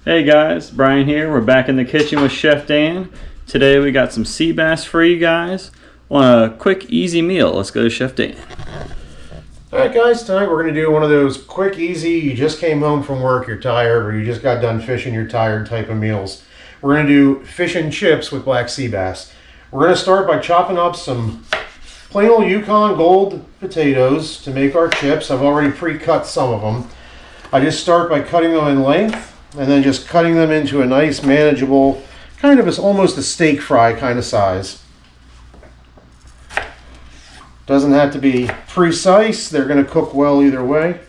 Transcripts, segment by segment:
Hey guys, Brian here. We're back in the kitchen with Chef Dan. Today we got some sea bass for you guys on a quick, easy meal. Let's go to Chef Dan. Alright guys, tonight we're going to do one of those quick, easy, you just came home from work, you're tired, or you just got done fishing, you're tired type of meals. We're going to do fish and chips with black sea bass. We're going to start by chopping up some plain old Yukon Gold potatoes to make our chips. I've already pre-cut some of them. I just start by cutting them in length and then just cutting them into a nice manageable, kind of almost a steak fry kind of size. Doesn't have to be precise. They're going to cook well either way.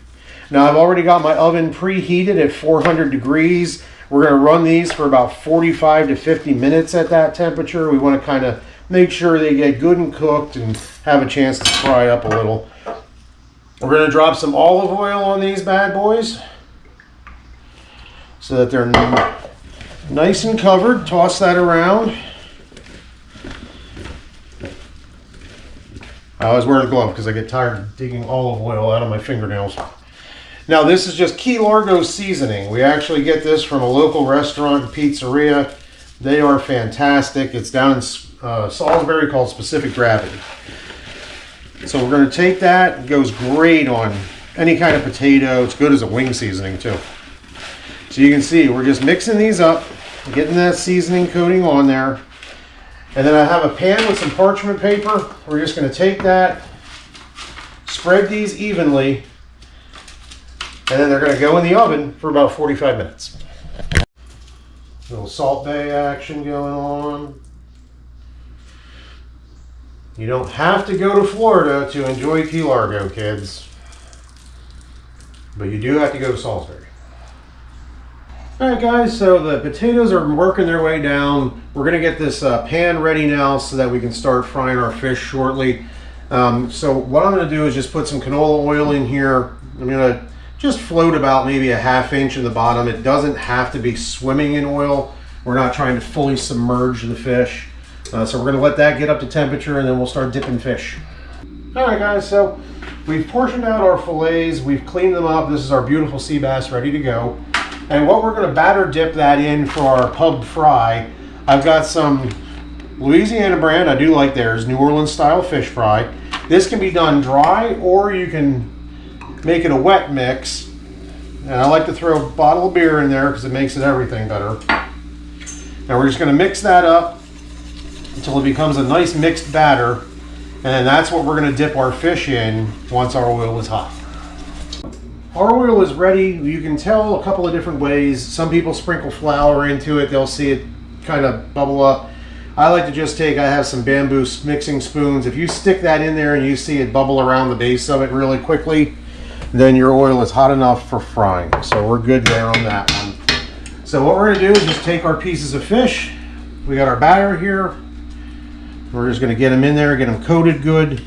Now I've already got my oven preheated at 400 degrees. We're going to run these for about 45 to 50 minutes at that temperature. We want to kind of make sure they get good and cooked and have a chance to fry up a little. We're going to drop some olive oil on these bad boys so that they're nice and covered. Toss that around. I always wear the glove because I get tired of digging olive oil out of my fingernails. Now this is just Key Largo seasoning. We actually get this from a local restaurant and pizzeria. They are fantastic. It's down in Salisbury, called Specific Gravity. So we're going to take that. It goes great on any kind of potato. It's good as a wing seasoning too. So you can see we're just mixing these up, getting that seasoning coating on there. And then I have a pan with some parchment paper. We're just going to take that, spread these evenly, and then they're going to go in the oven for about 45 minutes. Little Salt Bay action going on. You don't have to go to Florida to enjoy Key Largo, kids. But you do have to go to Salisbury. Alright guys, so the potatoes are working their way down. We're going to get this pan ready now so that we can start frying our fish shortly. So what I'm going to do is just put some canola oil in here. I'm going to just float about maybe a ½ inch in the bottom. It doesn't have to be swimming in oil. We're not trying to fully submerge the fish. So we're going to let that get up to temperature and then we'll start dipping fish. Alright guys, so we've portioned out our fillets. We've cleaned them up. This is our beautiful sea bass ready to go. And what we're going to batter dip that in for our pub fry, I've got some Louisiana brand, I do like theirs, New Orleans style fish fry. This can be done dry or you can make it a wet mix. And I like to throw a bottle of beer in there because it makes it everything better. Now we're just going to mix that up until it becomes a nice mixed batter. And then that's what we're going to dip our fish in once our oil is hot. Our oil is ready. You can tell a couple of different ways. Some people sprinkle flour into it. They'll see it kind of bubble up. I like to just I have some bamboo mixing spoons. If you stick that in there and you see it bubble around the base of it really quickly, then your oil is hot enough for frying. So we're good there on that one. So what we're going to do is just take our pieces of fish. We got our batter here. We're just going to get them in there, get them coated good.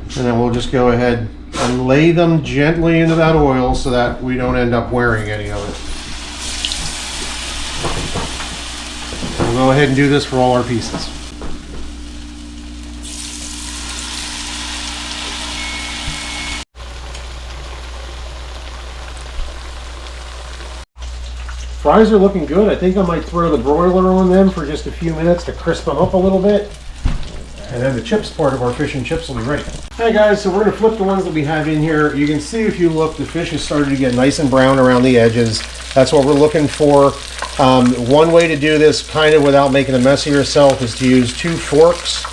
And then we'll just go ahead and lay them gently into that oil so that we don't end up wearing any of it. We'll go ahead and do this for all our pieces. Fries are looking good. I think I might throw the broiler on them for just a few minutes to crisp them up a little bit. And then the chips part of our fish and chips will be ready. Hey guys, so we're going to flip the ones that we have in here. You can see if you look, the fish has started to get nice and brown around the edges. That's what we're looking for. One way to do this kind of without making a mess of yourself is to use 2 forks.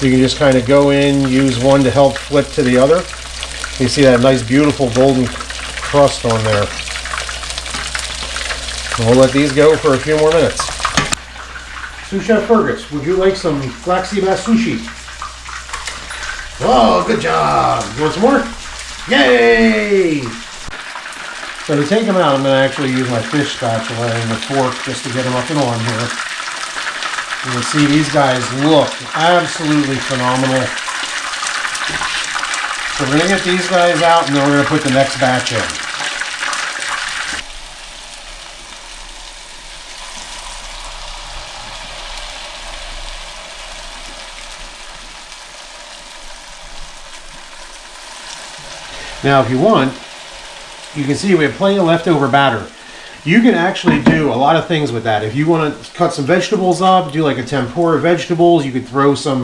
You can just kind of go in, use one to help flip to the other. You see that nice beautiful golden crust on there. And we'll let these go for a few more minutes. Sous Chef Fergus, would you like some black sea bass sushi? Oh, good job. You want some more? Yay! So to take them out, I'm going to actually use my fish spatula and the fork just to get them up and on here. You can see these guys look absolutely phenomenal. So we're going to get these guys out and then we're going to put the next batch in. Now if you want, You can see we have plenty of leftover batter. You can actually do a lot of things with that. If you want to cut some vegetables up, do like a tempura of vegetables, you could throw some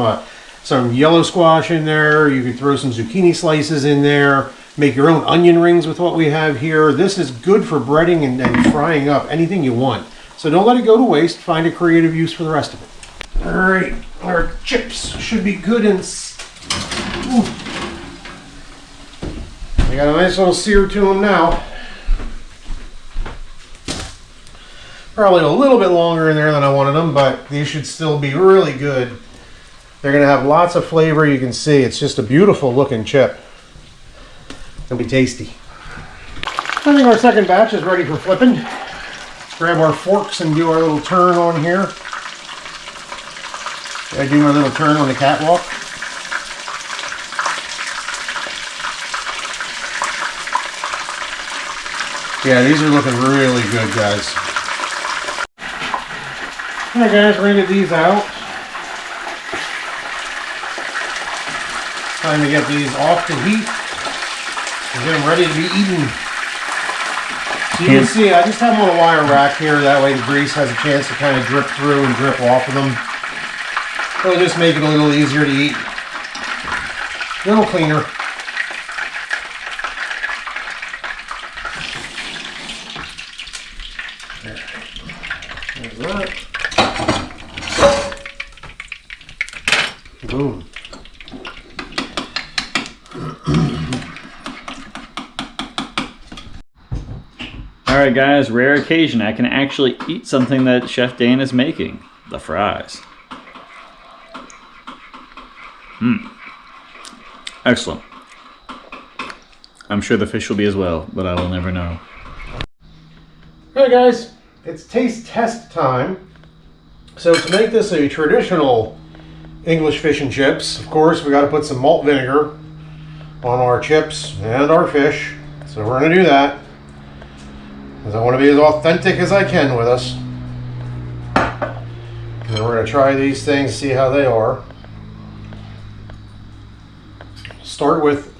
yellow squash in there. You could throw some zucchini slices in there. Make your own onion rings with what we have here. This is good for breading and frying up anything you want. So don't let it go to waste. Find a creative use for the rest of it. All right, our chips should be good and... Ooh. They got a nice little sear to them now. Probably a little bit longer in there than I wanted them, but these should still be really good. They're going to have lots of flavor. You can see it's just a beautiful looking chip. It'll be tasty. I think our second batch is ready for flipping. Let's grab our forks and do our little turn on here. I do my little turn on the catwalk. Yeah, these are looking really good, guys. Alright guys, we're going to get these out. Time to get these off the heat and get them ready to be eaten. So you can see, I just have them on a wire rack here, that way the grease has a chance to kind of drip through and drip off of them. It'll just make it a little easier to eat. A little cleaner. There's that. Boom. Alright guys, rare occasion. I can actually eat something that Chef Dan is making. The fries. Excellent. I'm sure the fish will be as well, but I will never know. Alright guys, it's taste test time. So to make this a traditional English fish and chips, of course, we got to put some malt vinegar on our chips and our fish. So we're going to do that, because I want to be as authentic as I can with us. And then we're going to try these things, see how they are. Start with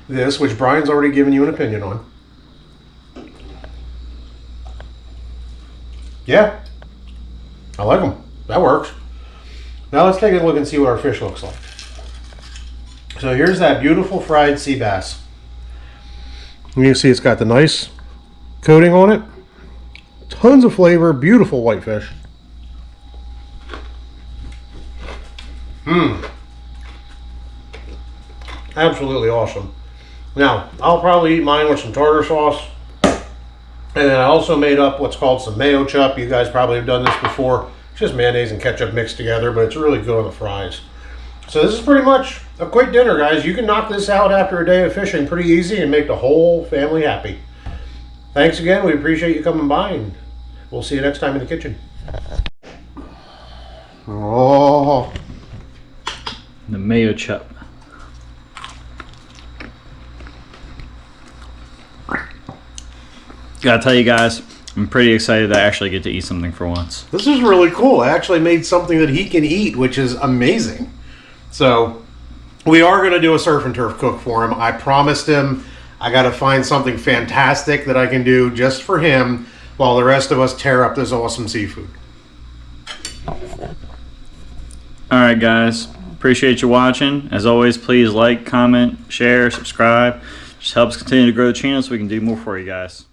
this, which Brian's already given you an opinion on. Yeah, I like them. That works. Now let's take a look and see what our fish looks like. So here's that beautiful fried sea bass. You can see it's got the nice coating on it. Tons of flavor, beautiful white fish. Absolutely awesome. Now, I'll probably eat mine with some tartar sauce. And then I also made up what's called some mayo chup. You guys probably have done this before. It's just mayonnaise and ketchup mixed together, but it's really good on the fries. So this is pretty much a quick dinner, guys. You can knock this out after a day of fishing pretty easy and make the whole family happy. Thanks again. We appreciate you coming by, and we'll see you next time in the kitchen. Oh, The mayo chup. Gotta tell you guys, I'm pretty excited to actually get to eat something for once. this is really cool. I actually made something that he can eat, which is amazing. So we are going to do a surf and turf cook for him. I promised him I got to find something fantastic that I can do just for him while the rest of us tear up this awesome seafood. Alright guys, appreciate you watching. As always, please like, comment, share, subscribe. Just helps continue to grow the channel so we can do more for you guys.